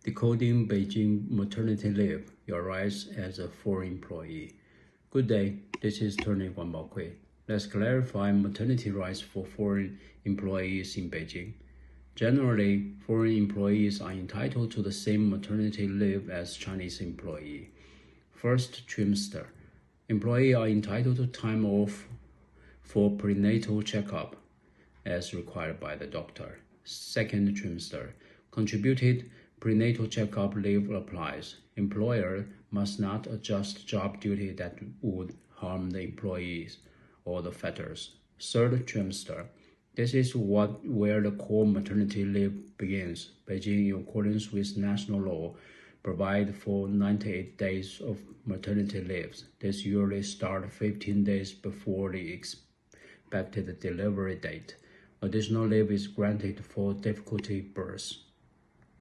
Decoding Beijing maternity leave, your rights as a foreign employee. Good day, this is Attorney Guan Baokui. Let's clarify maternity rights for foreign employees in Beijing. Generally, foreign employees are entitled to the same maternity leave as Chinese employees. First trimester. Employees are entitled to time off for prenatal checkup as required by the doctor. Second trimester. Contributed prenatal checkup leave applies. Employer must not adjust job duty that would harm the employees or the fetus. Third trimester. This is where the core maternity leave begins. Beijing, in accordance with national law, provide for 98 days of maternity leaves. This usually starts 15 days before the expected delivery date. Additional leave is granted for difficulty births.